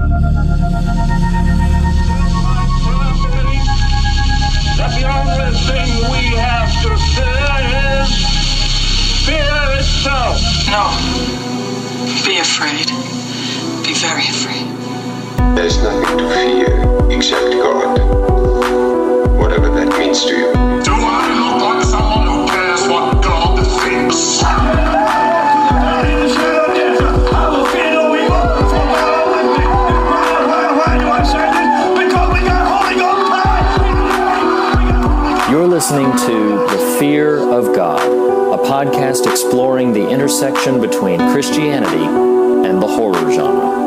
That the only thing we have to fear is fear itself. No. Be afraid. Be very afraid. There's nothing to fear except God. Whatever that means to you. Do I look like someone who cares what God thinks? You're listening to The Fear of God, a podcast exploring the intersection between Christianity and the horror genre.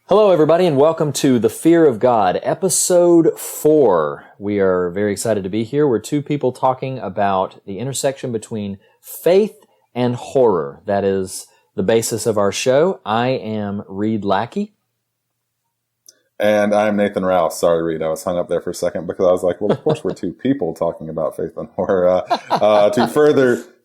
Hello, everybody, and welcome to The Fear of God, Episode 4. We are very excited to be here. We're two people talking about the intersection between faith and horror. That is the basis of our show. I am Reed Lackey. And I'm Nathan Rouse. Sorry, Reed, I was hung up there for a second because I was like, well, of course we're two people talking about faith and horror.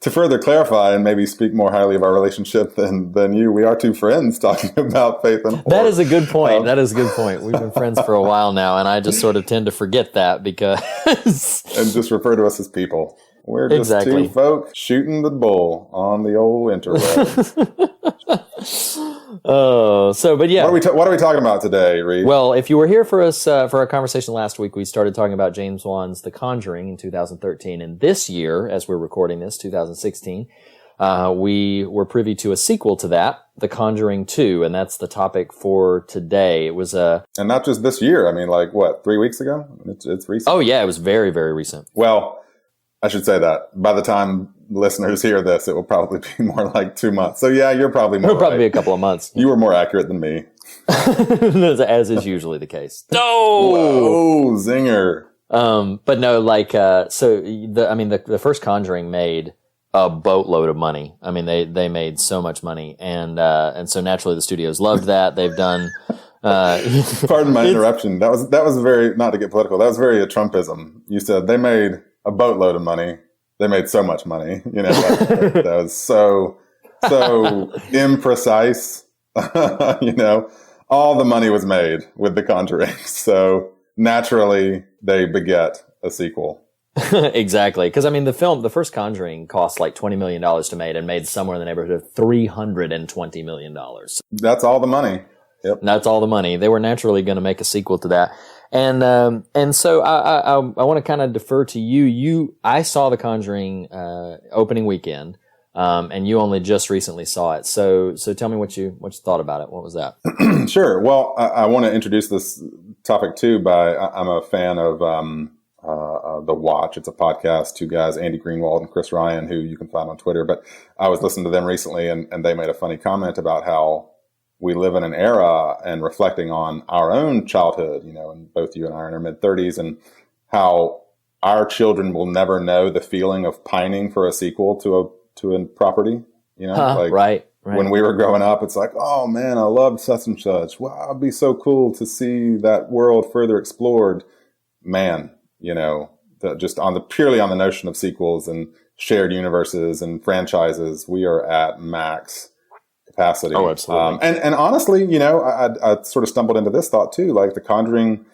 To further clarify and maybe speak more highly of our relationship than you, we are two friends talking about faith and horror. That is a good point. That is a good point. We've been friends for a while now, and I just sort of tend to forget that because... And just refer to us as people. We're just Exactly. two folk shooting the bull on the old interweb. But yeah. What are we talking about today, Reed? Well, if you were here for us for our conversation last week, we started talking about James Wan's The Conjuring in 2013. And this year, as we're recording this, 2016, we were privy to a sequel to that, The Conjuring 2, and that's the topic for today. It was and not just this year. I mean, like, what, 3 weeks ago? It's recent. Oh, yeah, it was very, very recent. Well, I should say that. By the time listeners hear this, it will probably be more like 2 months. So yeah, you're probably more It'll probably be right. a couple of months. You were more accurate than me. As is usually the case. Oh, zinger. But no, like, the first Conjuring made a boatload of money. I mean, they made so much money, and so naturally the studios loved that. They've done. Pardon my interruption. That was very, not to get political. That was very a Trumpism. You said they made a boatload of money. They made so much money. You know, that was so imprecise. You know, all the money was made with The Conjuring. So naturally, they beget a sequel. Exactly. Because, I mean, the first Conjuring cost like $20 million to make and made somewhere in the neighborhood of $320 million. That's all the money. Yep. That's all the money. They were naturally going to make a sequel to that. And so I want to kind of defer to you. I saw The Conjuring, opening weekend. And you only just recently saw it. So tell me what you thought about it. What was that? Sure. Well, I want to introduce this topic too I'm a fan of, The Watch. It's a podcast, two guys, Andy Greenwald and Chris Ryan, who you can find on Twitter. But I was listening to them recently and they made a funny comment about how we live in an era and reflecting on our own childhood, you know, and both you and I are in our mid-30s, and how our children will never know the feeling of pining for a sequel to a property, you know, right. When we were growing up, it's like, oh man, I loved such and such. Wow, it'd be so cool to see that world further explored. Man, you know, purely on the notion of sequels and shared universes and franchises, we are at max capacity. Oh, absolutely. And honestly, you know, I sort of stumbled into this thought too. Like The Conjuring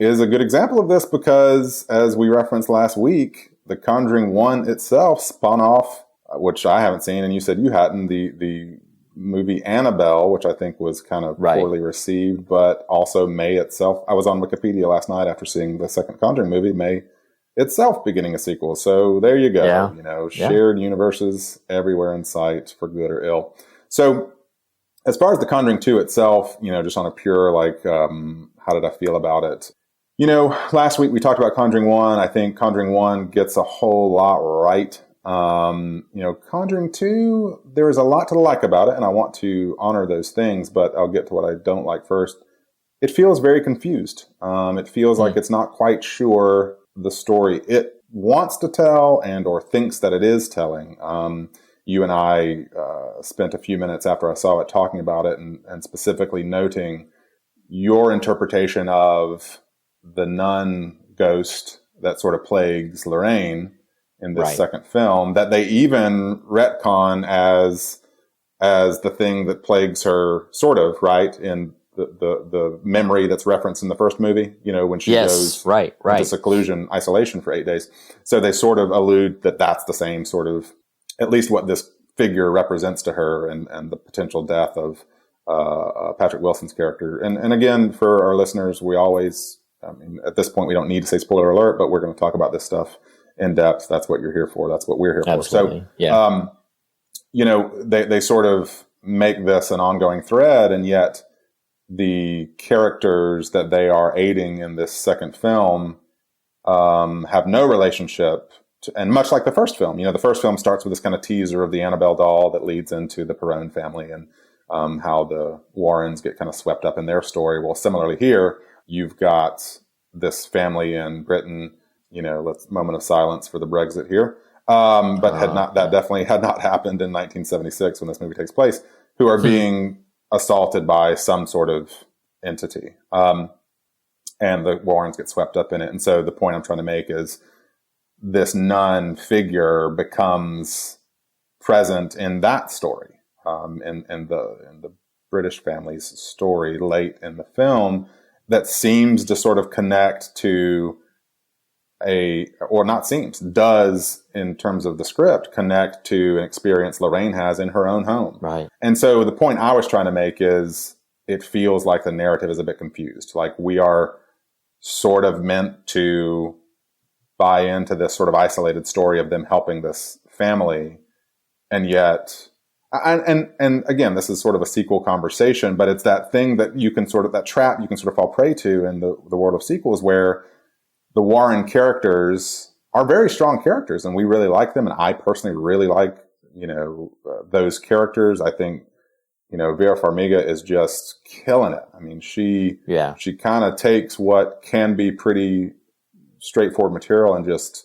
is a good example of this because, as we referenced last week, The Conjuring 1 itself spun off, which I haven't seen, and you said you hadn't, the movie Annabelle, which I think was kind of poorly received, but also May itself. I was on Wikipedia last night after seeing the second Conjuring movie, May itself beginning a sequel. So there you go. Yeah. You know, shared universes everywhere in sight, for good or ill. So as far as The Conjuring 2 itself, you know, just on a pure, like, how did I feel about it? You know, last week we talked about Conjuring 1. I think Conjuring 1 gets a whole lot right. You know, Conjuring 2, there's a lot to like about it, and I want to honor those things, but I'll get to what I don't like first. It feels very confused. It feels like it's not quite sure the story it wants to tell and or thinks that it is telling. You and I spent a few minutes after I saw it talking about it and specifically noting your interpretation of the nun ghost that sort of plagues Lorraine in this second film, that they even retcon as the thing that plagues her, sort of, right, in the memory that's referenced in the first movie, when she goes into seclusion, isolation for 8 days. So they sort of allude that that's the same sort of, at least what this figure represents to her, and the potential death of Patrick Wilson's character. And again, for our listeners, we always, at this point, we don't need to say spoiler alert, but we're going to talk about this stuff in depth. That's what you're here for. That's what we're here Absolutely. for. So, they sort of make this an ongoing thread, and yet the characters that they are aiding in this second film have no relationship to, and much like the first film, the first film starts with this kind of teaser of the Annabelle doll that leads into the Perron family and how the Warrens get kind of swept up in their story. Well, similarly here, you've got this family in Britain, let's moment of silence for the Brexit here. That definitely had not happened in 1976 when this movie takes place, who are being assaulted by some sort of entity. And the Warrens get swept up in it. And so the point I'm trying to make is this nun figure becomes present in that story, in the British family's story late in the film, that seems to sort of connect to does, in terms of the script, connect to an experience Lorraine has in her own home. Right. And so the point I was trying to make is it feels like the narrative is a bit confused. Like we are sort of meant to buy into this sort of isolated story of them helping this family. And yet, and again, this is sort of a sequel conversation, but it's that thing that that trap you can sort of fall prey to in the world of sequels, where the Warren characters are very strong characters, and we really like them. And I personally really like, those characters. I think, Vera Farmiga is just killing it. I mean, she kind of takes what can be pretty straightforward material and just,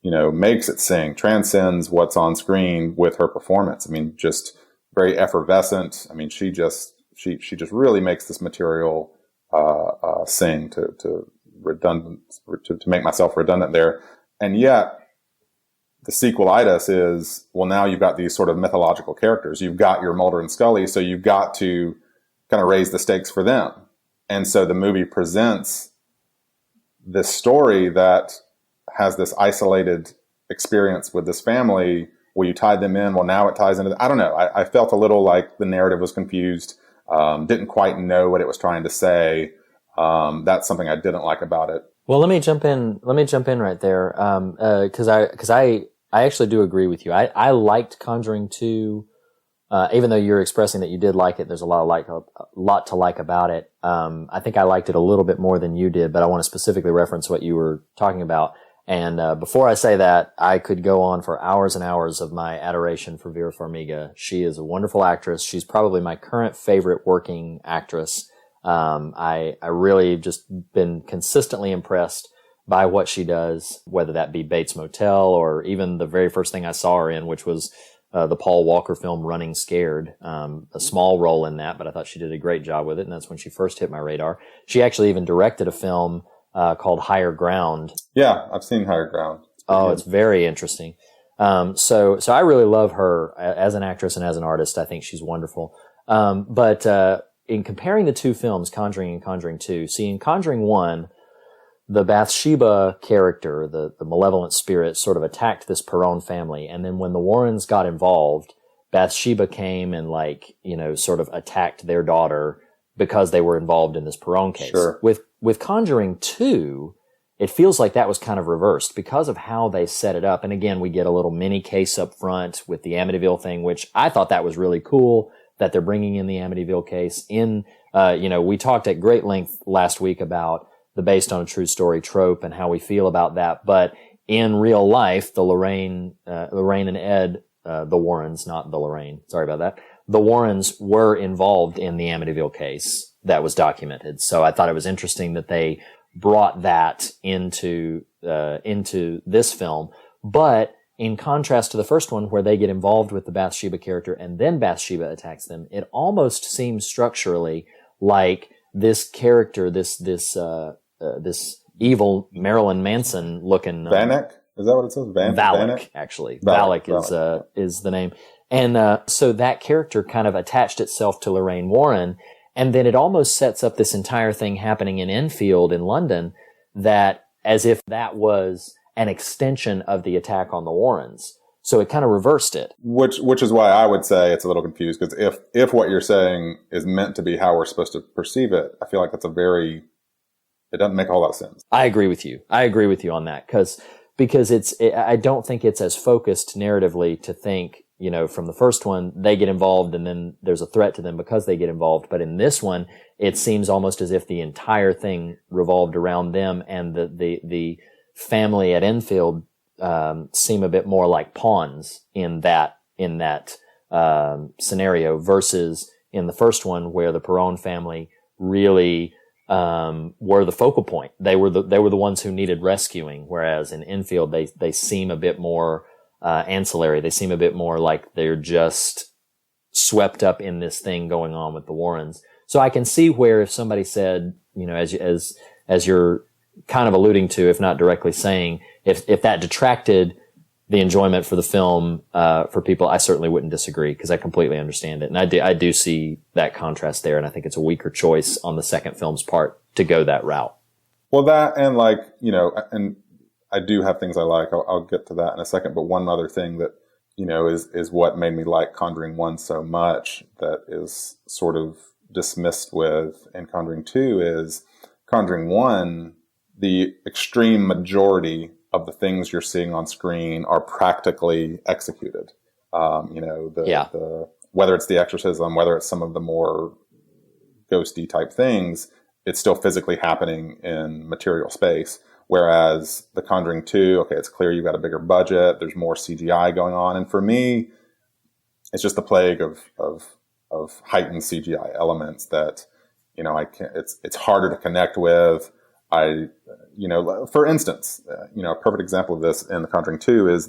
makes it sing, transcends what's on screen with her performance. I mean, just very effervescent. I mean, she just really makes this material sing, to make myself redundant there. And yet the sequelitis is, well, now you've got these sort of mythological characters. You've got your Mulder and Scully, so you've got to kind of raise the stakes for them. And so the movie presents this story that has this isolated experience with this family. Well, you tied them in. Well, now it ties into, I don't know. I felt a little like the narrative was confused. Didn't quite know what it was trying to say. That's something I didn't like about it. Well, let me jump in right there. Cause I actually do agree with you. I liked Conjuring 2. Even though you're expressing that you did like it, there's a lot to like about it. I think I liked it a little bit more than you did, but I want to specifically reference what you were talking about. And before I say that, I could go on for hours and hours of my adoration for Vera Farmiga. She is a wonderful actress. She's probably my current favorite working actress. I really just been consistently impressed by what she does, whether that be Bates Motel or even the very first thing I saw her in, which was the Paul Walker film Running Scared. A small role in that, but I thought she did a great job with it, and that's when she first hit my radar. She actually even directed a film called Higher Ground. Yeah, I've seen Higher Ground. It's very interesting. So I really love her as an actress and as an artist. I think she's wonderful. But in comparing the two films, Conjuring and Conjuring 2, see, in Conjuring 1, the Bathsheba character, the malevolent spirit, sort of attacked this Perron family. And then when the Warrens got involved, Bathsheba came and sort of attacked their daughter because they were involved in this Perron case. Sure. With Conjuring 2, it feels like that was kind of reversed because of how they set it up. And again, we get a little mini case up front with the Amityville thing, which I thought that was really cool that they're bringing in the Amityville case in. We talked at great length last week about the based on a true story trope and how we feel about that. But in real life, the Lorraine and Ed, the Warrens, not the Lorraine, sorry about that. The Warrens were involved in the Amityville case that was documented. So I thought it was interesting that they brought that into this film. But in contrast to the first one, where they get involved with the Bathsheba character and then Bathsheba attacks them, it almost seems structurally like this character, this evil Marilyn Manson looking Vanek? Is that what it says? Valak, Vanek? actually. Valak Is the name. And so that character kind of attached itself to Lorraine Warren, and then it almost sets up this entire thing happening in Enfield in London, that as if that was an extension of the attack on the Warrens. So it kind of reversed it. Which is why I would say it's a little confused, because if what you're saying is meant to be how we're supposed to perceive it, I feel like that's it doesn't make a whole lot of sense. I agree with you on that, because I don't think it's as focused narratively to think, from the first one, they get involved and then there's a threat to them because they get involved. But in this one, it seems almost as if the entire thing revolved around them, and the family at Enfield seem a bit more like pawns in that scenario, versus in the first one where the Perron family really were the focal point. They were the ones who needed rescuing, whereas in Enfield they seem a bit more ancillary. They seem a bit more like they're just swept up in this thing going on with the Warrens. So I can see where if somebody said, as you're kind of alluding to, if not directly saying, if that detracted the enjoyment for the film for people, I certainly wouldn't disagree, because I completely understand it. And I do see that contrast there, and I think it's a weaker choice on the second film's part to go that route. Well, that, and and I do have things I like. I'll get to that in a second. But one other thing that, is what made me like Conjuring 1 so much, that is sort of dismissed with in Conjuring 2, is Conjuring 1, the extreme majority of the things you're seeing on screen are practically executed. Whether it's the exorcism, whether it's some of the more ghosty type things, it's still physically happening in material space. Whereas the Conjuring 2, okay, it's clear you've got a bigger budget, there's more CGI going on. And for me, it's just the plague of heightened CGI elements that, it's harder to connect with. For instance, a perfect example of this in The Conjuring 2 is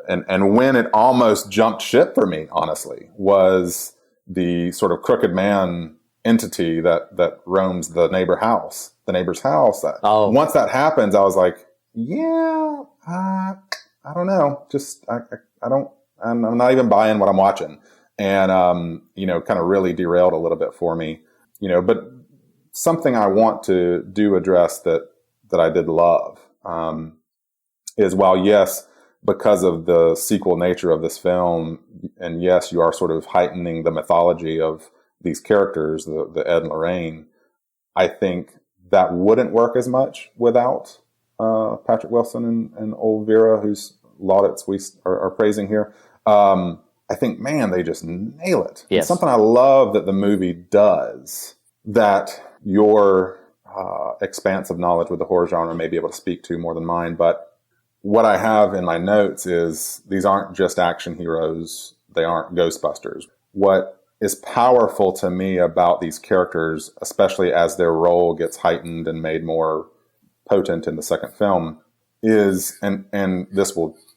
and when it almost jumped ship for me, honestly, was the sort of crooked man entity that roams the neighbor's house. Once that happens, I was like, I don't know. I'm not even buying what I'm watching. And, kind of really derailed a little bit for me, but something I want to address that I did love, is, while yes, because of the sequel nature of this film, and yes, you are sort of heightening the mythology of these characters, the Ed and Lorraine, I think that wouldn't work as much without Patrick Wilson and old Vera, whose laudits we are praising here. I think, man, they just nail it. Yes. It's something I love that the movie does, that your expansive knowledge with the horror genre may be able to speak to more than mine. But what I have in my notes is, these aren't just action heroes. They aren't Ghostbusters. What is powerful to me about these characters, especially as their role gets heightened and made more potent in the second film, is, and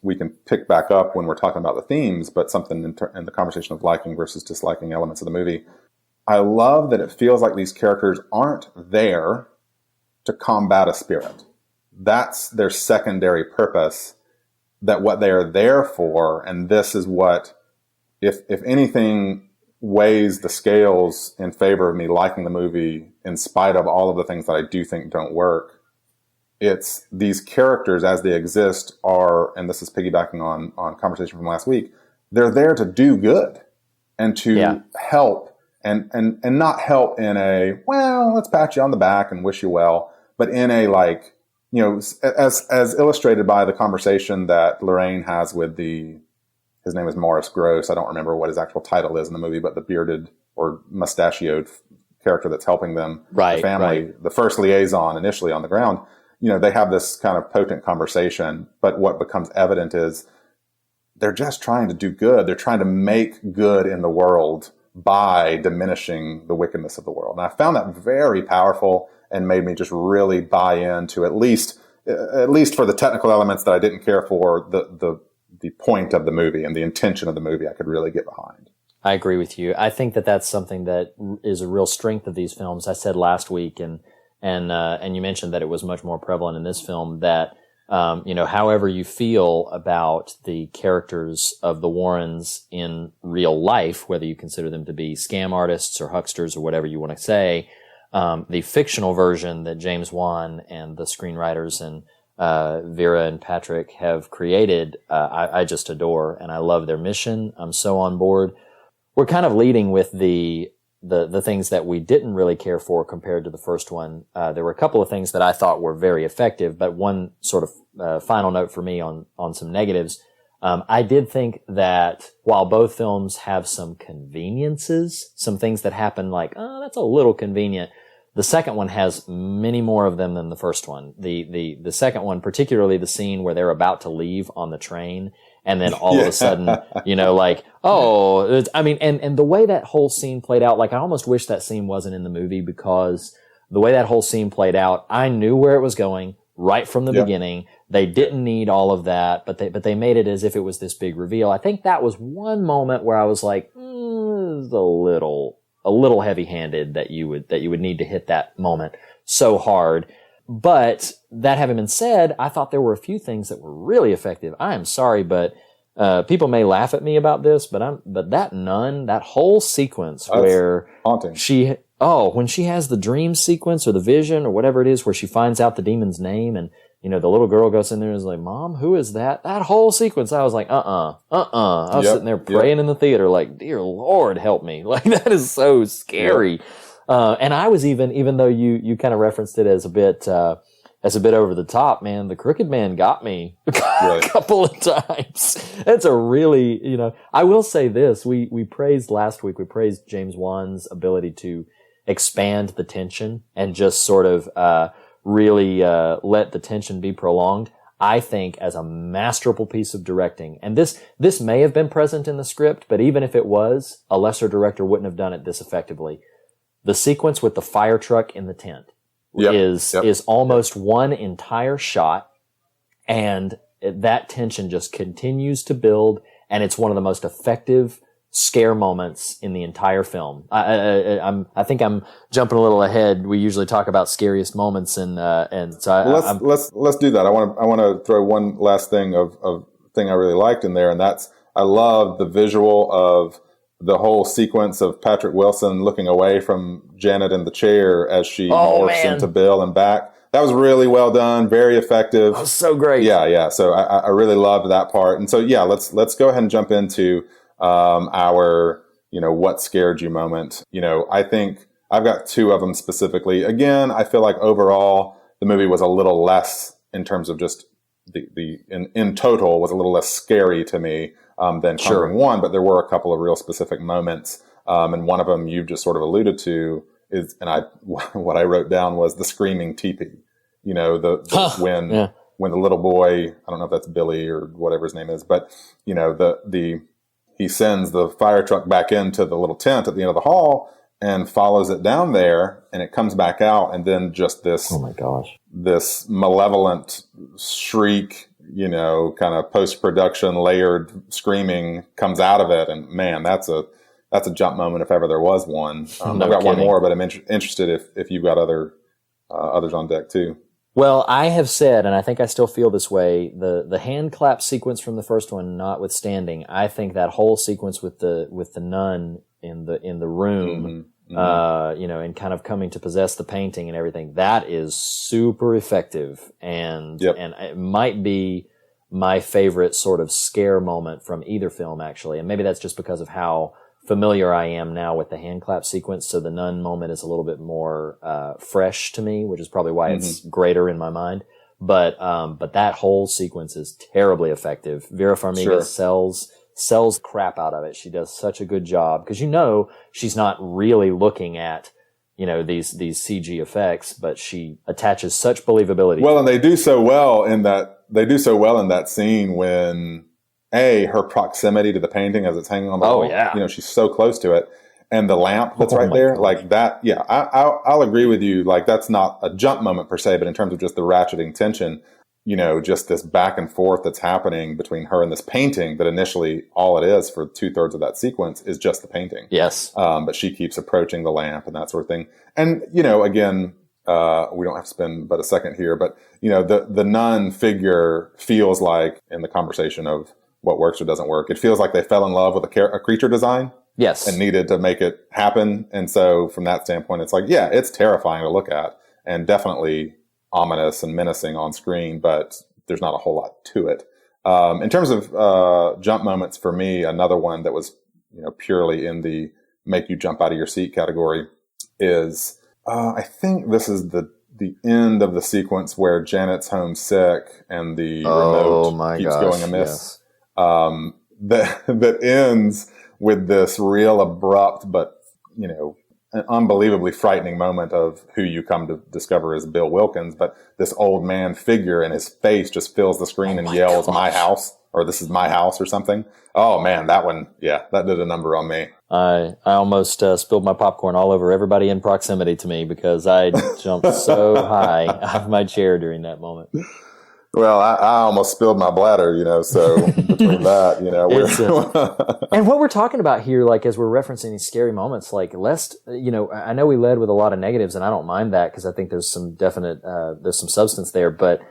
we can pick back up when we're talking about the themes, but something in the conversation of liking versus disliking elements of the movie. I love that it feels like these characters aren't there to combat a spirit. That's their secondary purpose, that what they are there for, and this is what, if anything, weighs the scales in favor of me liking the movie in spite of all of the things that I do think don't work. It's these characters as they exist are, and this is piggybacking on conversation from last week, they're there to do good and to help, and not help in a, well, let's pat you on the back and wish you well, but in a, like, as illustrated by the conversation that Lorraine has with his name is Morris Gross. I don't remember what his actual title is in the movie, but the bearded or mustachioed character that's helping them, the family, the first liaison initially on the ground. They have this kind of potent conversation, but what becomes evident is they're just trying to do good. They're trying to make good in the world by diminishing the wickedness of the world. And I found that very powerful and made me just really buy into, at least for the technical elements that I didn't care for, the point of the movie and the intention of the movie I could really get behind. I agree with you. I think that that's something that is a real strength of these films. I said last week, and you mentioned that it was much more prevalent in this film, that however you feel about the characters of the Warrens in real life, whether you consider them to be scam artists or hucksters or whatever you want to say, the fictional version that James Wan and the screenwriters and Vera and Patrick have created, I just adore, and I love their mission. I'm so on board. We're kind of leading with the things that we didn't really care for compared to the first one. There were a couple of things that I thought were very effective, but one sort of final note for me on some negatives. I did think that while both films have some conveniences, some things that happen like, oh, that's a little convenient, the second one has many more of them than the first one. The second one, particularly the scene where they're about to leave on the train, and then all of a sudden, and the way that whole scene played out, like I almost wish that scene wasn't in the movie, because the way that whole scene played out, I knew where it was going right from the beginning. They didn't need all of that, but they made it as if it was this big reveal. I think that was one moment where I was like, this is a little heavy-handed that you would need to hit that moment so hard. But that having been said, I thought there were a few things that were really effective. I am sorry, but people may laugh at me about this, but that nun, that whole sequence where haunting. When she has the dream sequence or the vision or whatever it is, where she finds out the demon's name, and the little girl goes in there and is like, "Mom, who is that?" That whole sequence, I was like, I was sitting there praying in the theater, like, "Dear Lord, help me!" Like, that is so scary. And I was even though you kind of referenced it as a bit over the top, man, the Crooked Man got me a couple of times. It's a really, I will say this, we praised last week, we praised James Wan's ability to expand the tension and just sort of, really, let the tension be prolonged. I think as a masterful piece of directing, and this may have been present in the script, but even if it was, a lesser director wouldn't have done it this effectively. The sequence with the fire truck in the tent is almost one entire shot, and that tension just continues to build, and it's one of the most effective scare moments in the entire film. I think I'm jumping a little ahead. We usually talk about scariest moments, and so let's do that. I want to throw one last thing of thing I really liked in there, and that's, I love the visual of the whole sequence of Patrick Wilson looking away from Janet in the chair as she morphs into Bill and back. That was really well done, very effective. That was so great. Yeah. So I really loved that part. And so let's go ahead and jump into our what scared you moment. I think I've got two of them specifically. Again, I feel like overall the movie was a little less, in terms of just in total, was a little less scary to me than Conjuring 1, but there were a couple of real specific moments. And one of them you've just sort of alluded to is, and what I wrote down was the screaming teepee. When the little boy, I don't know if that's Billy or whatever his name is, but he sends the fire truck back into the little tent at the end of the hall and follows it down there, and it comes back out, and then just this, oh my gosh, this malevolent shriek, kind of post-production layered screaming comes out of it. And man, that's a jump moment if ever there was one. I've got one more, but I'm interested if you've got others on deck too. Well, I have said, and I think I still feel this way, the hand clap sequence from the first one notwithstanding, I think that whole sequence with the nun in the room, and kind of coming to possess the painting and everything, that is super effective, and it might be my favorite sort of scare moment from either film, actually. And maybe that's just because of how familiar I am now with the hand clap sequence, so the nun moment is a little bit more fresh to me, which is probably why it's greater in my mind. But that whole sequence is terribly effective. Vera Farmiga sells crap out of it. She does such a good job, because she's not really looking at these CG effects, but she attaches such believability. Well, and they do so well in that scene when her proximity to the painting as it's hanging on the wall. Yeah. She's so close to it. And the lamp that's right there, like that. Yeah, I'll agree with you. Like, that's not a jump moment per se, but in terms of just the ratcheting tension, just this back and forth that's happening between her and this painting that initially all it is for 2/3 of that sequence is just the painting. Yes. But she keeps approaching the lamp and that sort of thing. And, again, we don't have to spend but a second here, but, the nun figure feels like in the conversation of what works or doesn't work, it feels like they fell in love with a creature design. Yes. And needed to make it happen. And so from that standpoint, it's like, yeah, it's terrifying to look at and definitely ominous and menacing on screen, but there's not a whole lot to it. In terms of jump moments for me, another one that was, purely in the make you jump out of your seat category is, I think this is the end of the sequence where Janet's home sick and the remote keeps going amiss. Yes. That ends with this real abrupt, but, an unbelievably frightening moment of who you come to discover is Bill Wilkins, but this old man figure and his face just fills the screen and yells, "My house," or "This is my house," or something. Oh man, that one, that did a number on me. I almost spilled my popcorn all over everybody in proximity to me because I jumped so high out of my chair during that moment. Well, I almost spilled my bladder, so between that, and what we're talking about here, like, as we're referencing these scary moments, like, lest, I know we led with a lot of negatives and I don't mind that because I think there's some definite, there's some substance there, but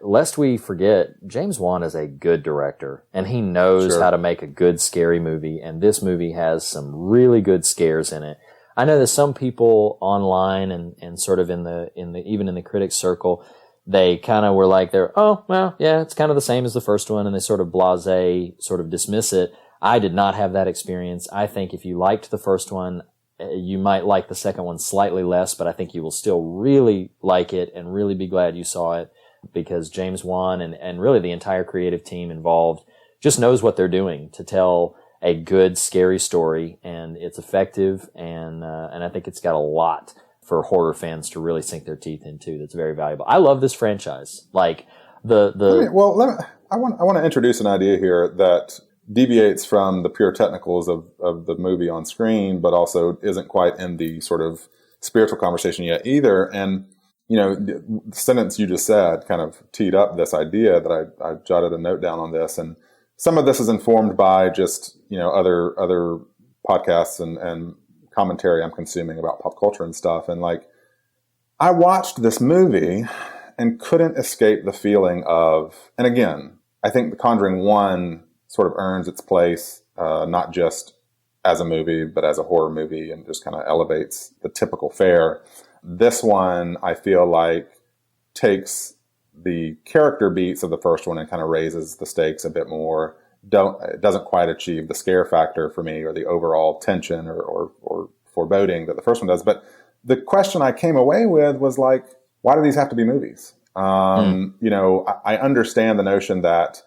lest we forget, James Wan is a good director and he knows how to make a good scary movie. And this movie has some really good scares in it. I know that some people online and sort of even in the critics circle, they kind of were like, it's kind of the same as the first one, and they sort of blasé, sort of dismiss it. I did not have that experience. I think if you liked the first one, you might like the second one slightly less, but I think you will still really like it and really be glad you saw it because James Wan and really the entire creative team involved just knows what they're doing to tell a good, scary story, and it's effective, and I think it's got a lot for horror fans to really sink their teeth into. That's very valuable. I love this franchise. Like I want to introduce an idea here that deviates from the pure technicals of the movie on screen, but also isn't quite in the sort of spiritual conversation yet either. And, the sentence you just said kind of teed up this idea that I jotted a note down on this. And some of this is informed by just, other podcasts and commentary I'm consuming about pop culture and stuff. And I watched this movie and couldn't escape the feeling of, and again, I think The Conjuring 1 sort of earns its place, not just as a movie, but as a horror movie, and just kind of elevates the typical fare. This one, I feel like, takes the character beats of the first one and kind of raises the stakes a bit more. It doesn't quite achieve the scare factor for me or the overall tension or foreboding that the first one does. But the question I came away with was why do these have to be movies? I understand the notion that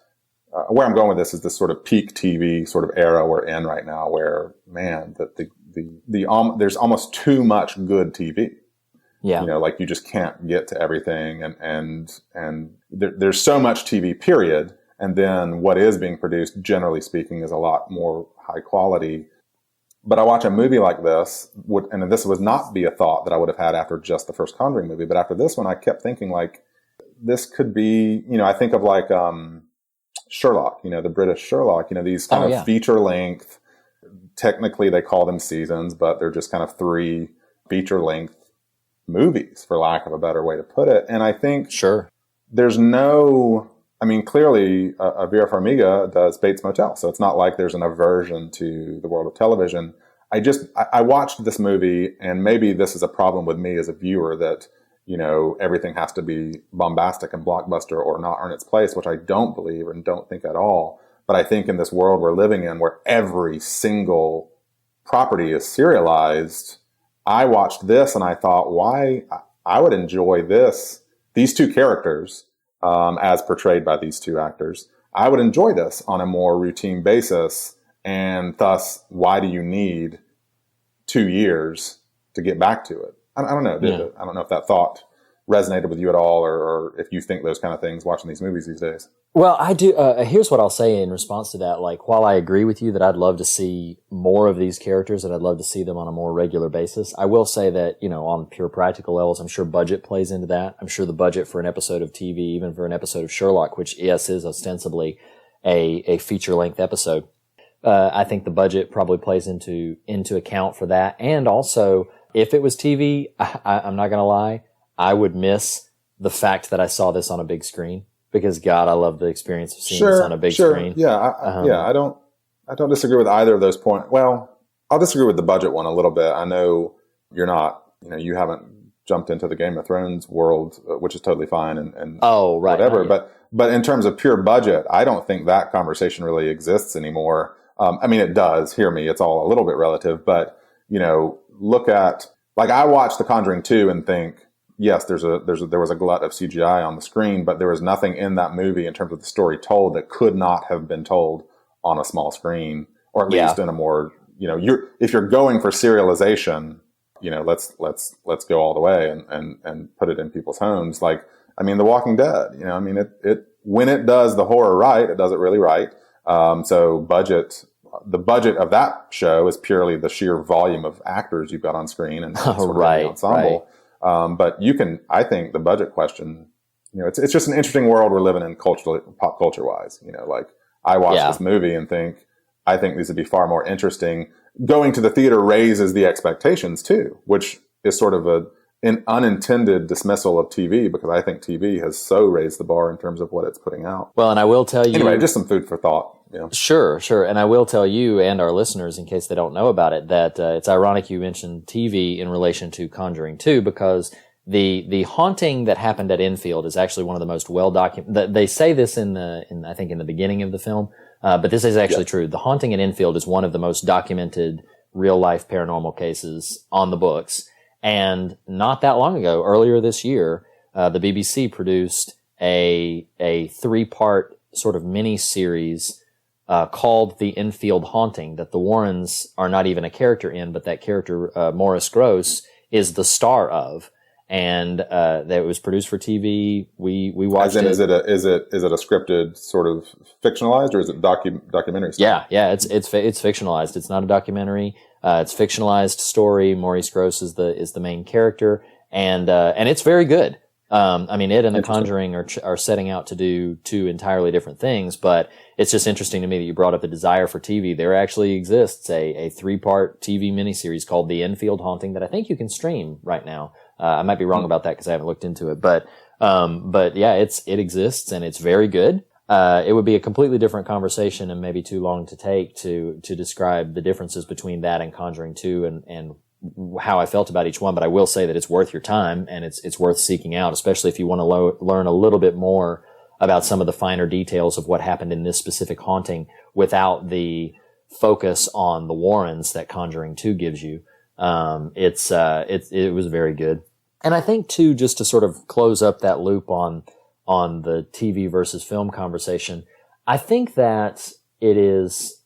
where I'm going with this is this sort of peak TV sort of era we're in right now, where there's almost too much good TV. Yeah, you just can't get to everything, and there's so much TV, period. And then what is being produced, generally speaking, is a lot more high quality. But I watch a movie like this, and this would not be a thought that I would have had after just the first Conjuring movie. But after this one, I kept thinking this could be, I think of Sherlock, the British Sherlock, these kind of feature length, technically they call them seasons, but they're just kind of 3 feature length movies, for lack of a better way to put it. And I think there's clearly Vera Farmiga does Bates Motel, so it's not like there's an aversion to the world of television. I watched this movie, and maybe this is a problem with me as a viewer that, everything has to be bombastic and blockbuster or not earn its place, which I don't believe and don't think at all. But I think in this world we're living in where every single property is serialized, I watched this and I thought, why I would enjoy these two characters, as portrayed by these two actors. I would enjoy this on a more routine basis, and thus, why do you need 2 years to get back to it? I don't know. I don't know if that thought resonated with you at all, or if you think those kind of things watching these movies these days. Well, I do. Here's what I'll say in response to that. Like, while I agree with you that I'd love to see more of these characters and I'd love to see them on a more regular basis, I will say that, on pure practical levels, I'm sure budget plays into that. I'm sure the budget for an episode of TV, even for an episode of Sherlock, which, yes, is ostensibly a feature-length episode, I think the budget probably plays into account for that. And also, if it was TV, I'm not going to lie, I would miss the fact that I saw this on a big screen. Because God, I love the experience of seeing this on a big screen. Yeah, I don't disagree with either of those points. Well, I'll disagree with the budget one a little bit. I know you're not, you haven't jumped into the Game of Thrones world, which is totally fine and whatever. But in terms of pure budget, I don't think that conversation really exists anymore. It does. Hear me, it's all a little bit relative. But look at, like, I watched The Conjuring 2 and think, yes, there was a glut of CGI on the screen, but there was nothing in that movie in terms of the story told that could not have been told on a small screen, or at least in a more, if you're going for serialization, let's go all the way and put it in people's homes. Like, The Walking Dead, it when it does the horror right, it does it really right. So the budget of that show is purely the sheer volume of actors you've got on screen and sort of the ensemble. Right. But I think the budget question, it's just an interesting world we're living in culturally, pop culture wise. Like, I watch this movie and I think these would be far more interesting. Going to the theater raises the expectations too, which is sort of an unintended dismissal of TV, because I think TV has so raised the bar in terms of what it's putting out. Well, and I will tell you, anyway, just some food for thought. Sure. And I will tell you and our listeners, in case they don't know about it, that it's ironic you mentioned TV in relation to Conjuring 2, because the haunting that happened at Enfield is actually one of the most well documented. They say this I think in the beginning of the film, but this is actually true. The haunting at Enfield is one of the most documented real life paranormal cases on the books. And not that long ago, earlier this year, the BBC produced a 3-part sort of mini series called The Enfield Haunting, that the Warrens are not even a character in, but that character, Maurice Grosse, is the star of. And that was produced for TV. We watched it. Is it a scripted sort of fictionalized, or is it documentary style? Yeah. It's fictionalized. It's not a documentary. It's fictionalized story. Maurice Grosse is the main character, and it's very good. It and The Conjuring are setting out to do two entirely different things, but it's just interesting to me that you brought up the desire for TV. There actually exists a 3-part TV miniseries called The Enfield Haunting that I think you can stream right now. I might be wrong about that because I haven't looked into it, but yeah, it exists and it's very good. It would be a completely different conversation and maybe too long to take to describe the differences between that and Conjuring 2 and how I felt about each one, but I will say that it's worth your time and it's worth seeking out, especially if you want to learn a little bit more about some of the finer details of what happened in this specific haunting without the focus on the Warrens that Conjuring 2 gives you. It was very good. And I think too, just to sort of close up that loop on the TV versus film conversation, I think that it is,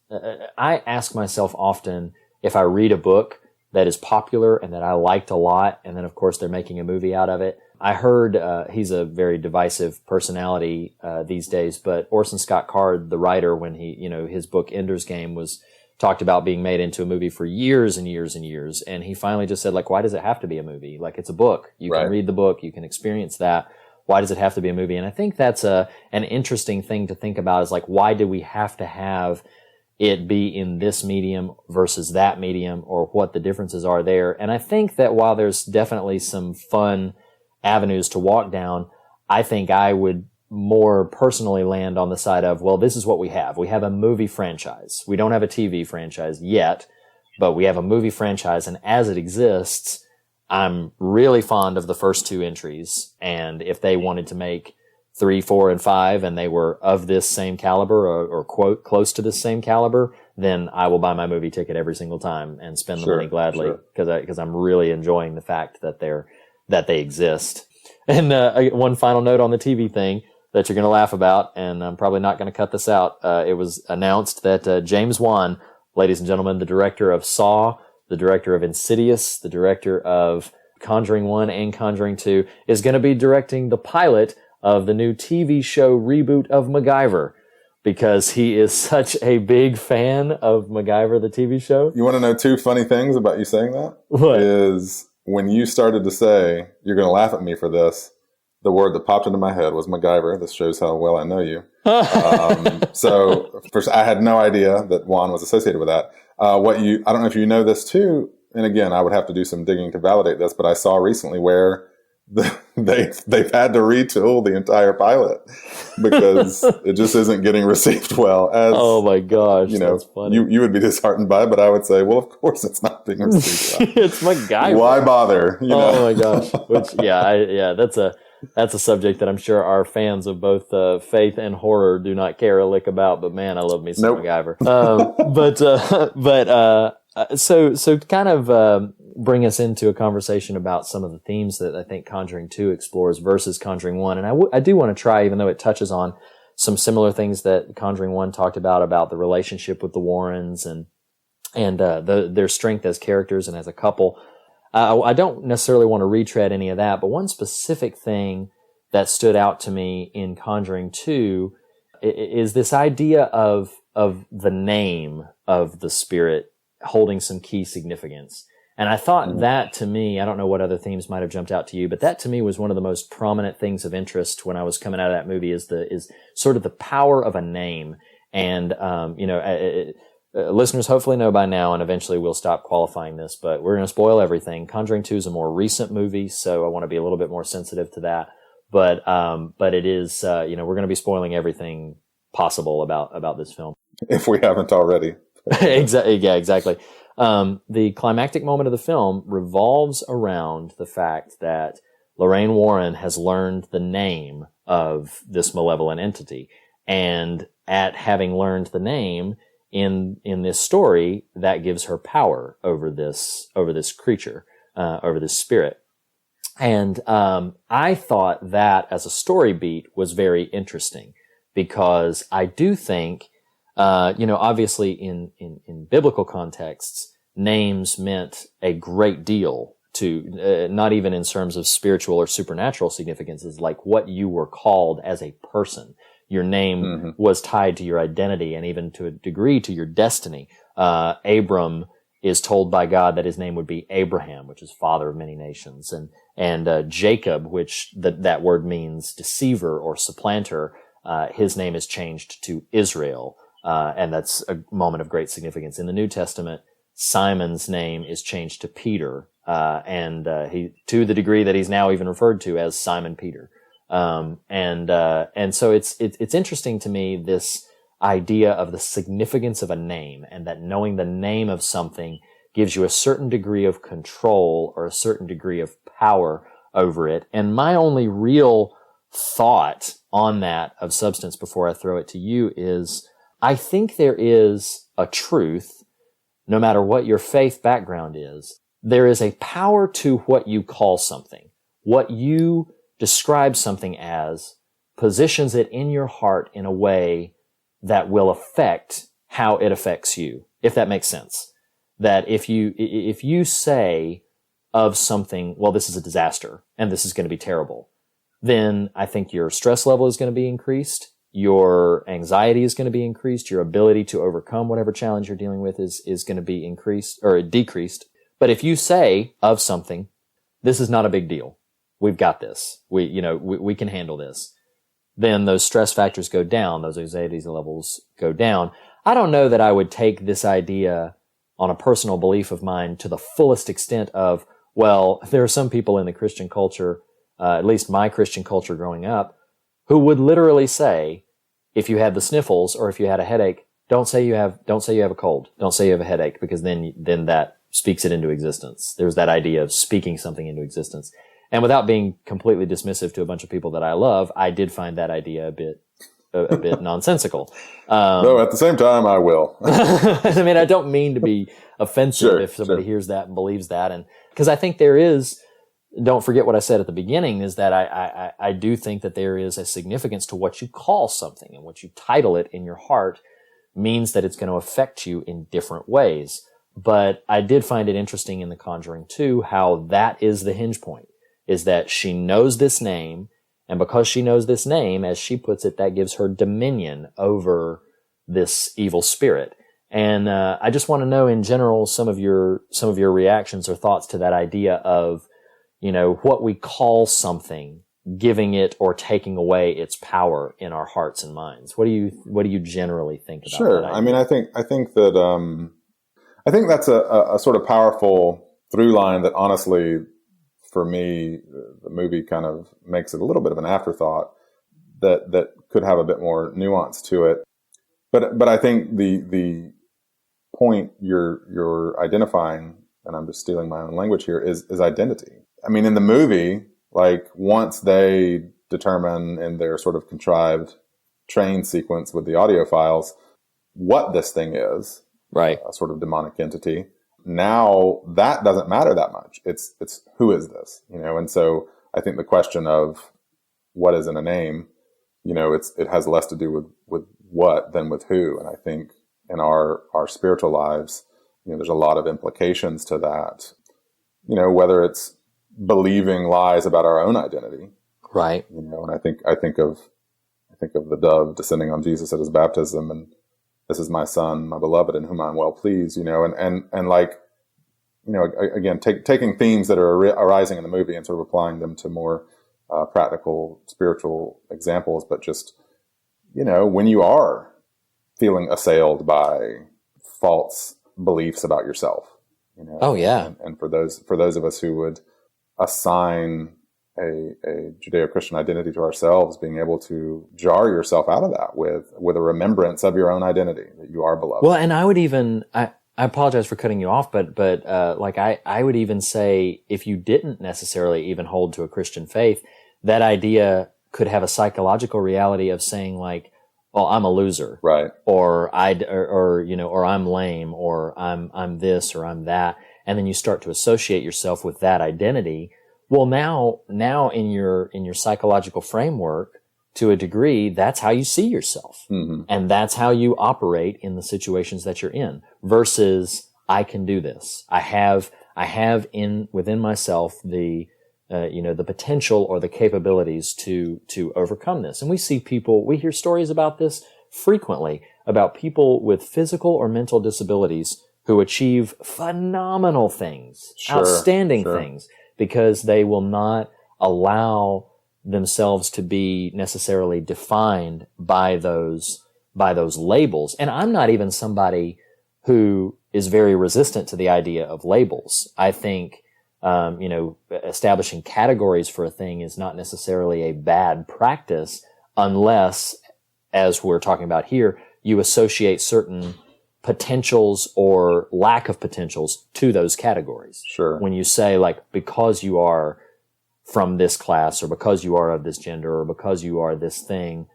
I ask myself often, if I read a book that is popular and that I liked a lot, and then of course they're making a movie out of it. I heard, he's a very divisive personality, these days, but Orson Scott Card, the writer, when his book Ender's Game was talked about being made into a movie for years and years and years. And he finally just said, like, why does it have to be a movie? Like, it's a book. You can read the book. You can experience that. Why does it have to be a movie? And I think that's an interesting thing to think about, is like, why do we have to have it be in this medium versus that medium, or what the differences are there? And I think that while there's definitely some fun avenues to walk down, I think I would more personally land on the side of, well, this is what we have. We have a movie franchise. We don't have a TV franchise yet, but we have a movie franchise, and as it exists, I'm really fond of the first 2 entries. And if they wanted to make 3, 4, and 5, and they were of this same caliber or quote close to this same caliber, then I will buy my movie ticket every single time and spend the money gladly, because I'm really enjoying the fact that they exist. And one final note on the TV thing that you're going to laugh about, and I'm probably not going to cut this out. It was announced that James Wan, ladies and gentlemen, the director of Saw, the director of Insidious, the director of Conjuring 1 and Conjuring 2, is going to be directing the pilot of the new TV show reboot of MacGyver, because he is such a big fan of MacGyver, the TV show. You want to know two funny things about you saying that? What? Is when you started to say, you're going to laugh at me for this, the word that popped into my head was MacGyver. This shows how well I know you. So first, I had no idea that Juan was associated with that. I don't know if you know this too, and again, I would have to do some digging to validate this, but I saw recently where they've had to retool the entire pilot because it just isn't getting received well. As, oh my gosh, that's funny. You would be disheartened by it, but I would say, well, of course it's not being received well. It's MacGyver. Why bother? Oh my gosh. Which, that's a subject that I'm sure our fans of both faith and horror do not care a lick about. But man, I love me some MacGyver. So kind of bring us into a conversation about some of the themes that I think Conjuring 2 explores versus Conjuring 1. And I do want to try, even though it touches on some similar things that Conjuring 1 talked about the relationship with the Warrens and their strength as characters and as a couple. I don't necessarily want to retread any of that, but one specific thing that stood out to me in Conjuring 2 is this idea of the name of the spirit holding some key significance. And I thought that, to me, I don't know what other themes might have jumped out to you, but that to me was one of the most prominent things of interest when I was coming out of that movie is sort of the power of a name. And, listeners hopefully know by now, and eventually we'll stop qualifying this, but we're going to spoil everything. Conjuring 2 is a more recent movie, so I want to be a little bit more sensitive to that. But it is, we're going to be spoiling everything possible about this film. If we haven't already. Exactly. Yeah, exactly. The climactic moment of the film revolves around the fact that Lorraine Warren has learned the name of this malevolent entity. And at having learned the name, in this story, that gives her power over this creature, over this spirit. And I thought that as a story beat was very interesting because I do think, obviously in biblical contexts, names meant a great deal to, not even in terms of spiritual or supernatural significances, like what you were called as a person. Your name was tied to your identity and even to a degree to your destiny. Abram is told by God that his name would be Abraham, which is father of many nations. And Jacob, which that word means deceiver or supplanter, his name is changed to Israel. And that's a moment of great significance. In the New Testament, Simon's name is changed to Peter. He, to the degree that he's now even referred to as Simon Peter. And so it's interesting to me, this idea of the significance of a name and that knowing the name of something gives you a certain degree of control or a certain degree of power over it. And my only real thought on that of substance before I throw it to you is I think there is a truth, no matter what your faith background is, there is a power to what you call something. What you describe something as positions it in your heart in a way that will affect how it affects you, if that makes sense. That if you say of something, well, this is a disaster and this is going to be terrible, then I think your stress level is going to be increased, your anxiety is going to be increased, your ability to overcome whatever challenge you're dealing with is going to be increased or decreased. But if you say of something, this is not a big deal, we've got this, we can handle this, then those stress factors go down, those anxiety levels go down. I don't know that I would take this idea on a personal belief of mine to the fullest extent of, well, there are some people in the Christian culture, at least my Christian culture growing up, who would literally say, if you had the sniffles or if you had a headache, don't say you have a cold, don't say you have a headache, because then that speaks it into existence. There's that idea of speaking something into existence. And without being completely dismissive to a bunch of people that I love, I did find that idea a bit nonsensical. No, at the same time, I will. I mean, I don't mean to be offensive if somebody hears that and believes that. And because I think there is, don't forget what I said at the beginning, is that I do think that there is a significance to what you call something, and what you title it in your heart means that it's going to affect you in different ways. But I did find it interesting in The Conjuring 2 how that is the hinge point, is that she knows this name, and because she knows this name, as she puts it, that gives her dominion over this evil spirit. And I just want to know, in general, some of your reactions or thoughts to that idea of, what we call something, giving it or taking away its power in our hearts and minds. What do you generally think about Sure. that idea? I mean, I think that I think that's a sort of powerful through line that, honestly, for me, the movie kind of makes it a little bit of an afterthought that could have a bit more nuance to it. But I think the point you're identifying, and I'm just stealing my own language here, is identity. I mean, in the movie, like, once they determine in their sort of contrived train sequence with the audio files what this thing is, right, a sort of demonic entity, now that doesn't matter that much. It's who is this, and so I think the question of what is in a name, it has less to do with what than with who. And I think in our spiritual lives, there's a lot of implications to that, whether it's believing lies about our own identity, right, and I think of the dove descending on Jesus at his baptism, and this is my son, my beloved, in whom I'm well pleased, and like, again, taking themes that are arising in the movie and sort of applying them to more practical spiritual examples, but just, when you are feeling assailed by false beliefs about yourself, Oh yeah. and for those of us who would assign a Judeo-Christian identity to ourselves, being able to jar yourself out of that with a remembrance of your own identity, that you are beloved. Well, and I would even, I apologize for cutting you off, but like I would even say, if you didn't necessarily even hold to a Christian faith, that idea could have a psychological reality of saying, like, well, I'm a loser, right? Or or I'm lame, or I'm this, or I'm that, and then you start to associate yourself with that identity. Well, now in your psychological framework, to a degree, that's how you see yourself, mm-hmm. and that's how you operate in the situations that you're in. Versus, I can do this. I have within myself the the potential or the capabilities to overcome this. And we hear stories about this frequently, about people with physical or mental disabilities who achieve phenomenal things, outstanding things, because they will not allow themselves to be necessarily defined by those labels. And I'm not even somebody who is very resistant to the idea of labels. I think establishing categories for a thing is not necessarily a bad practice, unless, as we're talking about here, you associate certain potentials or lack of potentials to those categories. Sure. When you say, like, because you are from this class, or because you are of this gender, or because you are this thing,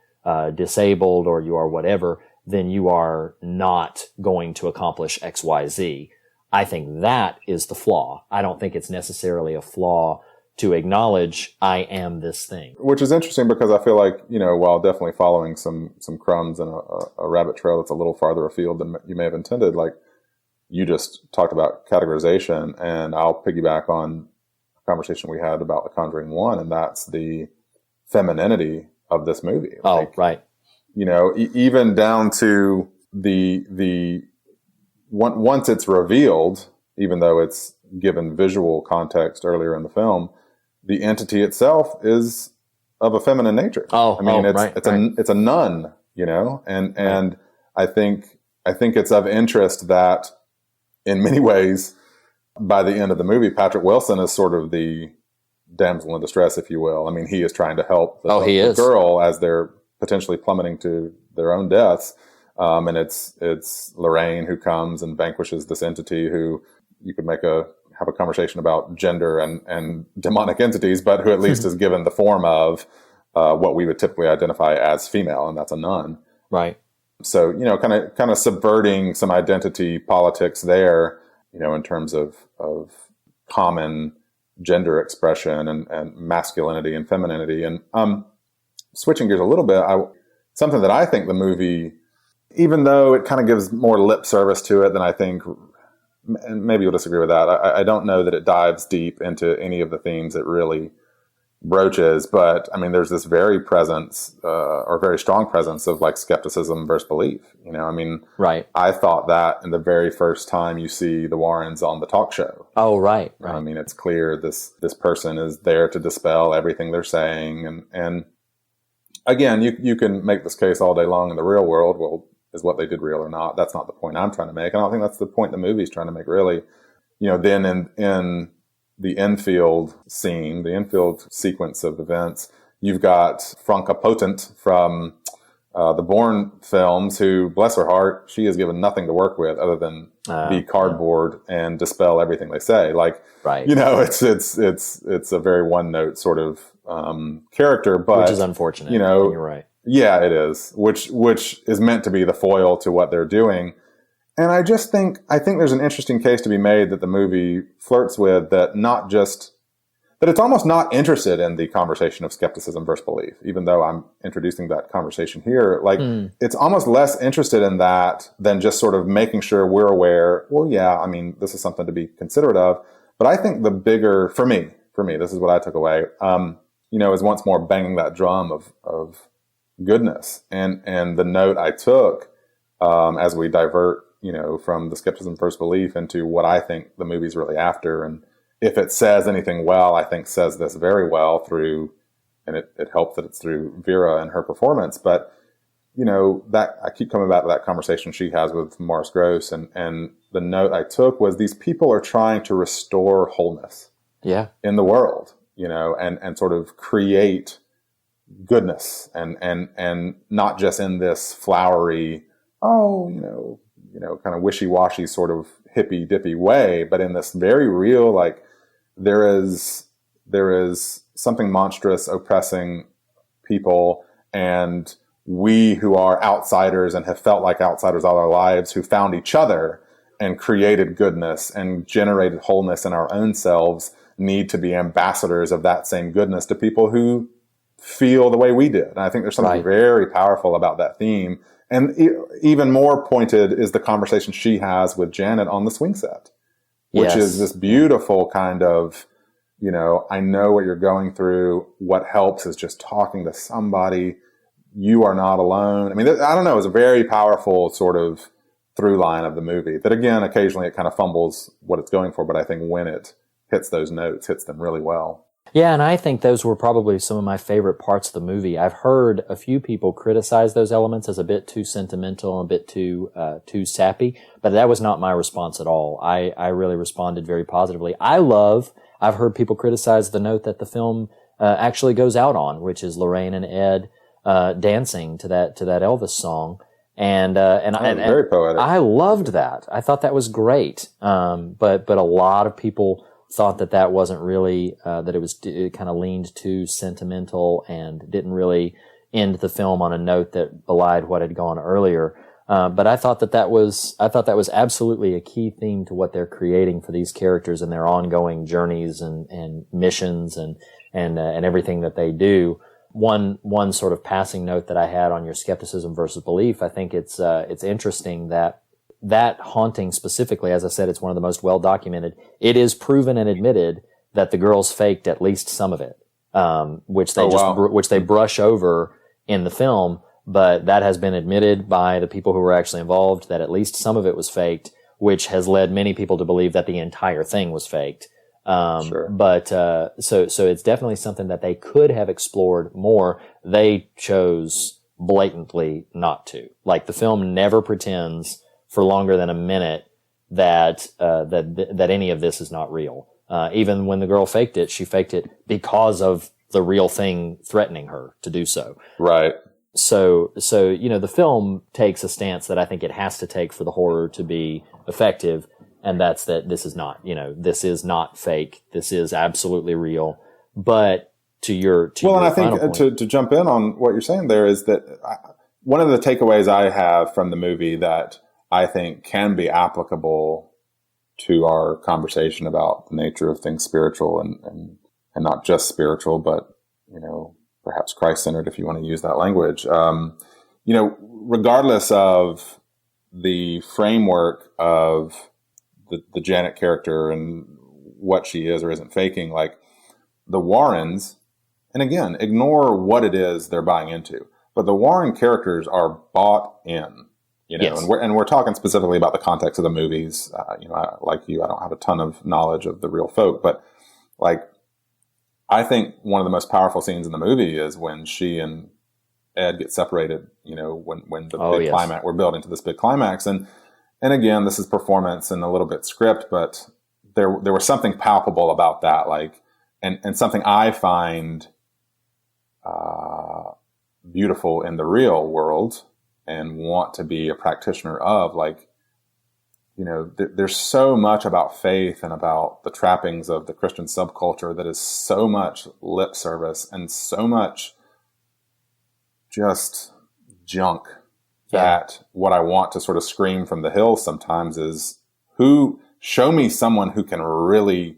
disabled, or you are whatever, then you are not going to accomplish X, Y, Z. I think that is the flaw. I don't think it's necessarily a flaw to acknowledge I am this thing. Which is interesting, because I feel like, while definitely following some crumbs and a rabbit trail that's a little farther afield than you may have intended, like you just talked about categorization, and I'll piggyback on a conversation we had about The Conjuring 1, and that's the femininity of this movie. Oh, right. Even down to the once it's revealed, even though it's given visual context earlier in the film, the entity itself is of a feminine nature. It's a nun, and I think it's of interest that in many ways, by the end of the movie, Patrick Wilson is sort of the damsel in distress, if you will. I mean, he is trying to help the girl as they're potentially plummeting to their own deaths. And it's Lorraine who comes and vanquishes this entity, who you could have a conversation about gender and demonic entities, but who at least is given the form of what we would typically identify as female, and that's a nun. Right. So, kind of subverting some identity politics there, in terms of common gender expression and masculinity and femininity. And switching gears a little bit, something that I think the movie, even though it kind of gives more lip service to it than I think and maybe you'll disagree with that. I don't know that it dives deep into any of the themes it really broaches, but I mean, there's this very presence, or very strong presence of like skepticism versus belief. You know, I mean, Right. I thought that in the very first time you see the Warrens on the talk show. Oh, right. I mean, it's clear this person is there to dispel everything they're saying, and again, you can make this case all day long in the real world. Well, is what they did real or not? That's not the point I'm trying to make. I don't think that's the point the movie's trying to make, really. You know, then in the infield scene, the infield sequence of events, you've got Franca Potent from the Bourne films, who, bless her heart, she is given nothing to work with other than be cardboard and dispel everything they say. Like, Right. you know, it's a very one note sort of character, but Which is unfortunate. You know, you're right. Yeah, it is. Which is meant to be the foil to what they're doing. And I think there's an interesting case to be made that the movie flirts with, that it's almost not interested in the conversation of skepticism versus belief, even though I'm introducing that conversation here. Like, it's almost less interested in that than just sort of making sure we're aware, well, yeah, I mean, this is something to be considerate of. But I think the bigger, for me, this is what I took away, you know, is once more banging that drum of goodness. And the note I took, as we divert, you know, from the skepticism versus belief into what I think the movie's really after. And if it says anything well, I think says this very well through, and it helps that it's through Vera and her performance. But, you know, that I keep coming back to that conversation she has with Morris Gross. And the note I took was, these people are trying to restore wholeness in the world, you know, and sort of create goodness and not just in this flowery, you know, kind of wishy-washy sort of hippy-dippy way, but in this very real, like, there is something monstrous oppressing people, and we who are outsiders and have felt like outsiders all our lives, who found each other and created goodness and generated wholeness in our own selves, need to be ambassadors of that same goodness to people who feel the way we did. And I think there's something very powerful about that theme. And even more pointed is the conversation she has with Janet on the swing set, which is this beautiful kind of, you know, I know what you're going through. What helps is just talking to somebody. You are not alone. I mean, I don't know. It's a very powerful sort of through line of the movie that, again, occasionally it kind of fumbles what it's going for. But I think when it hits those notes, hits them really well. Yeah, and I think those were probably some of my favorite parts of the movie. I've heard a few people criticize those elements as a bit too sentimental, a bit too sappy, but that was not my response at all. I really responded very positively. I've heard people criticize the note that the film actually goes out on, which is Lorraine and Ed dancing to that Elvis song. And very poetic. I loved that. I thought that was great. But a lot of people thought that wasn't really, that it kind of leaned too sentimental and didn't really end the film on a note that belied what had gone earlier. But I thought that was absolutely a key theme to what they're creating for these characters and their ongoing journeys and missions and everything that they do. One sort of passing note that I had on your skepticism versus belief, I think it's interesting that haunting specifically, as I said, it's one of the most well documented. It is proven and admitted that the girls faked at least some of it, which they brush over in the film. But that has been admitted by the people who were actually involved, that at least some of it was faked, which has led many people to believe that the entire thing was faked. Sure. But so it's definitely something that they could have explored more. They chose blatantly not to. Like, the film never pretends for longer than a minute that any of this is not real. Even when the girl faked it, she faked it because of the real thing threatening her to do so. Right. So, you know, the film takes a stance that I think it has to take for the horror to be effective. And that's that this is not fake. This is absolutely real. But and I think to jump in on what you're saying there is that one of the takeaways I have from the movie that I think can be applicable to our conversation about the nature of things spiritual and not just spiritual, but, you know, perhaps Christ-centered, if you want to use that language. You know, regardless of the framework of the Janet character and what she is or isn't faking. Like the Warrens, and again, ignore what it is they're buying into, but the Warren characters are bought in, Yes. and we're talking specifically about the context of the movies. Like you, I don't have a ton of knowledge of the real folk, but like, I think one of the most powerful scenes in the movie is when she and Ed get separated, when the big climax, we're building to this big climax. And again, this is performance and a little bit script, but there was something palpable about that. Like, and something I find, beautiful in the real world and want to be a practitioner of, like, there's so much about faith and about the trappings of the Christian subculture that is so much lip service and so much just junk that what I want to sort of scream from the hills sometimes is show me someone who can really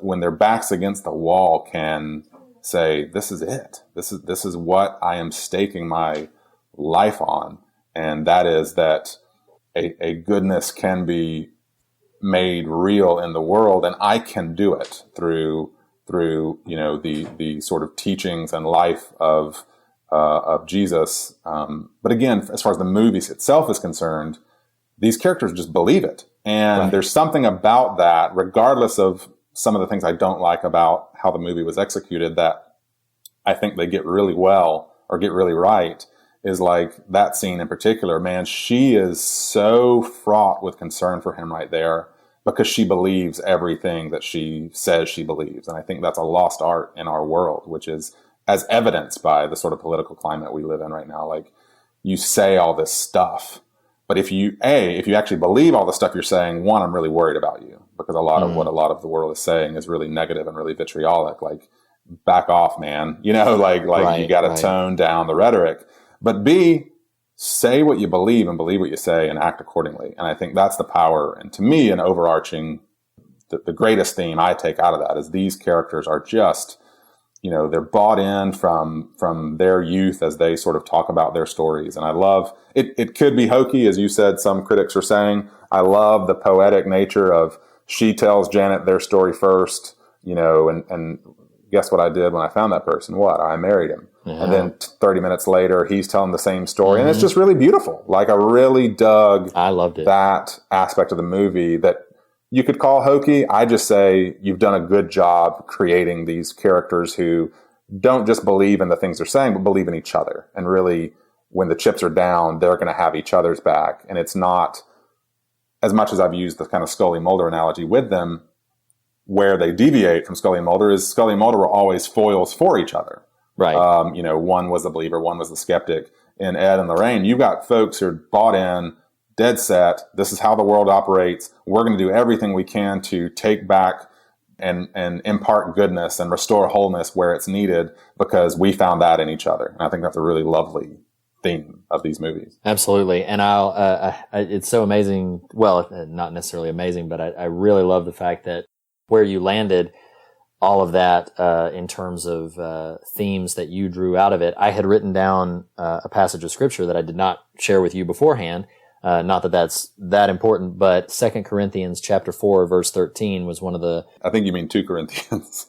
when their back's against the wall, can say, this is it. This is what I am staking my life on. And that is that a goodness can be made real in the world, and I can do it through the sort of teachings and life of Jesus. But again, as far as the movie itself is concerned, these characters just believe it. And there's something about that, regardless of some of the things I don't like about how the movie was executed, that I think they get really well or get really right, is like that scene in particular. Man, she is so fraught with concern for him right there because she believes everything that she says she believes. And I think that's a lost art in our world, which is as evidenced by the sort of political climate we live in right now. Like, you say all this stuff, but if you actually believe all the stuff you're saying, one, I'm really worried about you, because a lot of what a lot of the world is saying is really negative and really vitriolic. Like, back off, man. You got to tone down the rhetoric. But B, say what you believe and believe what you say and act accordingly. And I think that's the power. And to me, an overarching, the greatest theme I take out of that is these characters are just, they're bought in from their youth as they sort of talk about their stories. And I love it. It could be hokey, as you said, some critics are saying. I love the poetic nature of, she tells Janet their story first, and guess what I did when I found that person? What? I married him. Yeah. And then 30 minutes later, he's telling the same story. And it's just really beautiful. Like, I really dug I loved it. That aspect of the movie that you could call hokey. I just say you've done a good job creating these characters who don't just believe in the things they're saying, but believe in each other. And really, when the chips are down, they're going to have each other's back. And it's not, as much as I've used the kind of Scully Mulder analogy with them, where they deviate from Scully and Mulder is Scully and Mulder were always foils for each other. Right. One was the believer, one was the skeptic. In Ed and Lorraine, you've got folks who are bought in, dead set. This is how the world operates. We're going to do everything we can to take back and impart goodness and restore wholeness where it's needed, because we found that in each other. And I think that's a really lovely theme of these movies. Absolutely. And it's so amazing. Well, not necessarily amazing, but I really love the fact that where you landed all of that in terms of themes that you drew out of it. I had written down a passage of scripture that I did not share with you beforehand. Not that that's that important, but 2 Corinthians chapter 4, verse 13 was one of the... I think you mean 2 Corinthians.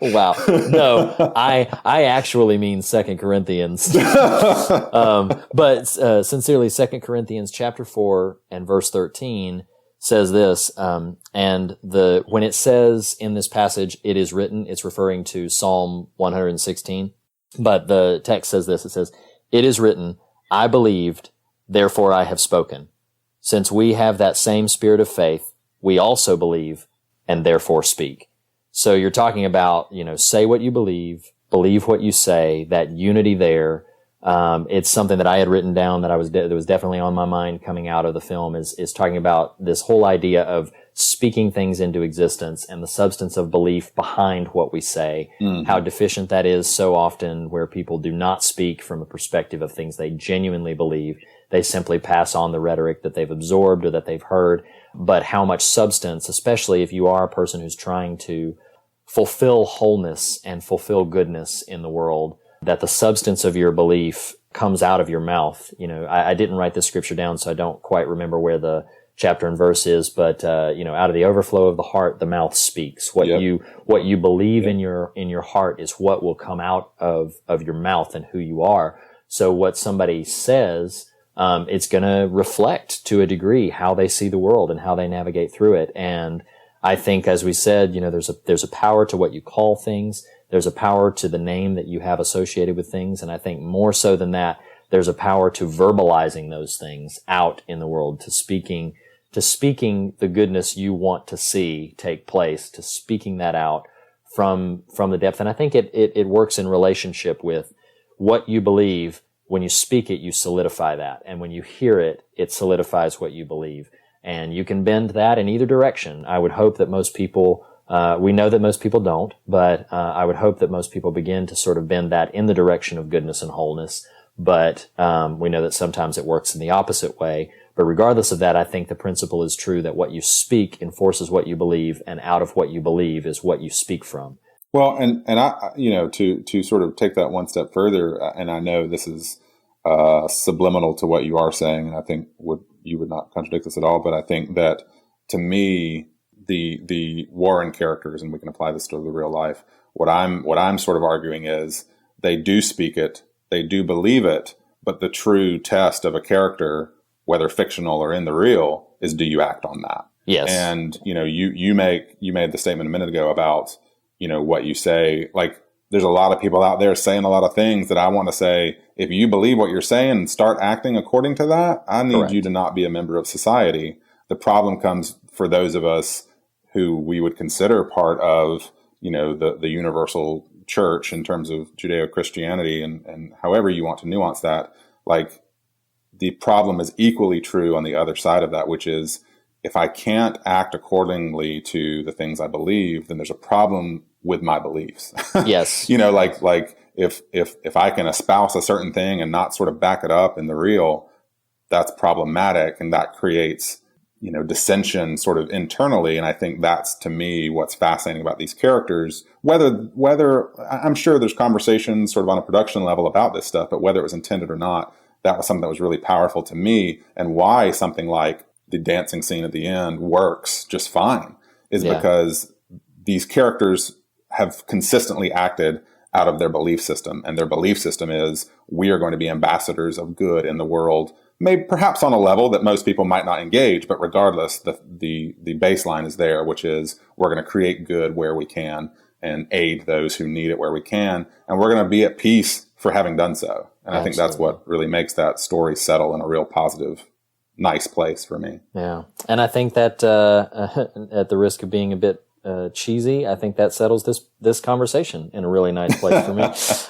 Wow. No, I actually mean 2 Corinthians. But sincerely, 2 Corinthians chapter 4 and verse 13 says this, and when it says in this passage, it is written, it's referring to Psalm 116, but the text says this, it says, it is written, I believed, therefore I have spoken. Since we have that same spirit of faith, we also believe, and therefore speak. So you're talking about, say what you believe what you say, that unity there. It's something that I had written down that that was definitely on my mind coming out of the film is talking about this whole idea of speaking things into existence and the substance of belief behind what we say, how deficient that is so often, where people do not speak from a perspective of things they genuinely believe. They simply pass on the rhetoric that they've absorbed or that they've heard, but how much substance, especially if you are a person who's trying to fulfill wholeness and fulfill goodness in the world, that the substance of your belief comes out of your mouth. I didn't write this scripture down, so I don't quite remember where the chapter and verse is, but out of the overflow of the heart, the mouth speaks. What you believe in your heart is what will come out of your mouth and who you are. So what somebody says, it's going to reflect to a degree how they see the world and how they navigate through it. And I think, as we said, there's a power to what you call things. There's a power to the name that you have associated with things. And I think more so than that, there's a power to verbalizing those things out in the world, to speaking the goodness you want to see take place, to speaking that out from the depth. And I think it works in relationship with what you believe. When you speak it, you solidify that. And when you hear it, it solidifies what you believe. And you can bend that in either direction. I would hope that most people, we know that most people don't, but I would hope that most people begin to sort of bend that in the direction of goodness and wholeness. But we know that sometimes it works in the opposite way. But regardless of that, I think the principle is true that what you speak enforces what you believe, and out of what you believe is what you speak from. Well, and I, to sort of take that one step further, and I know this is subliminal to what you are saying, and I think you would not contradict this at all, but I think that, to me, the Warren characters, and we can apply this to the real life, what I'm sort of arguing is they do speak it, they do believe it, but the true test of a character, whether fictional or in the real, is, do you act on that? Yes. And you made the statement a minute ago about what you say. Like, there's a lot of people out there saying a lot of things that I want to say, if you believe what you're saying and start acting according to that, I need Correct. you to not be a member of society. The problem comes for those of us who we would consider part of, the universal church in terms of Judeo-Christianity, and however you want to nuance that. Like, the problem is equally true on the other side of that, which is, if I can't act accordingly to the things I believe, then there's a problem with my beliefs. Yes. Like if I can espouse a certain thing and not sort of back it up in the real, that's problematic, and that creates, dissension sort of internally. And I think that's, to me, what's fascinating about these characters. Whether I'm sure there's conversations sort of on a production level about this stuff, but whether it was intended or not, that was something that was really powerful to me, and why something like the dancing scene at the end works just fine is because these characters have consistently acted out of their belief system. And their belief system is, we are going to be ambassadors of good in the world, maybe perhaps on a level that most people might not engage, but regardless, the baseline is there, which is, we're going to create good where we can and aid those who need it where we can. And we're going to be at peace for having done so. And I think that's what really makes that story settle in a real positive, nice place for me. Yeah. And I think that, at the risk of being a bit cheesy, I think that settles this conversation in a really nice place for me.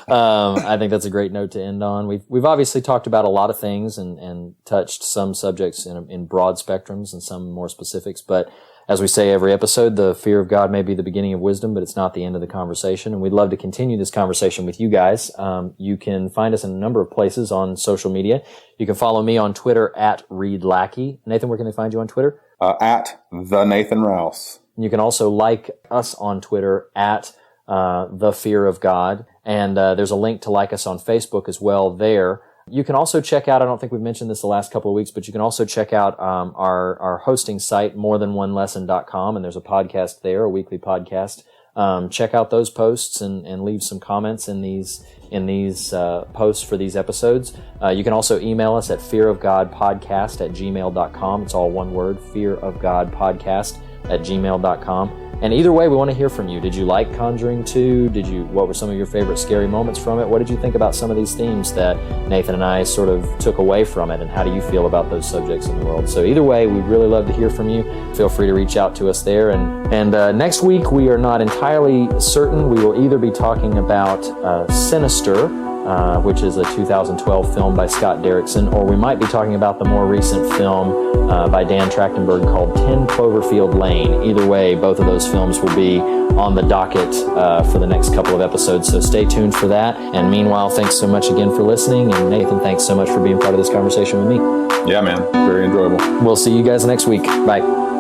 I think that's a great note to end on. We've obviously talked about a lot of things and touched some subjects in broad spectrums and some more specifics, but as we say every episode, the fear of God may be the beginning of wisdom, but it's not the end of the conversation. And we'd love to continue this conversation with you guys. You can find us in a number of places on social media. You can follow me on Twitter at Reed Lackey. Nathan, where can they find you on Twitter? At the Nathan Rouse. You can also like us on Twitter at The Fear of God. And there's a link to like us on Facebook as well there. You can also check out, I don't think we've mentioned this the last couple of weeks, but you can also check out our hosting site, morethanonelesson.com, and there's a podcast there, a weekly podcast. Check out those posts and leave some comments in these posts for these episodes. You can also email us at fearofgodpodcast@gmail.com. It's all one word, fearofgodpodcast@gmail.com. And either way, we want to hear from you. Did you like Conjuring 2? What were some of your favorite scary moments from it? What did you think about some of these themes that Nathan and I sort of took away from it? And how do you feel about those subjects in the world? So either way, we'd really love to hear from you. Feel free to reach out to us there. And next week, we are not entirely certain. We will either be talking about Sinister, which is a 2012 film by Scott Derrickson, or we might be talking about the more recent film by Dan Trachtenberg called 10 Cloverfield Lane. Either way, both of those films will be on the docket for the next couple of episodes, so stay tuned for that. And meanwhile, thanks so much again for listening, and Nathan, thanks so much for being part of this conversation with me. Yeah, man. Very enjoyable. We'll see you guys next week. Bye.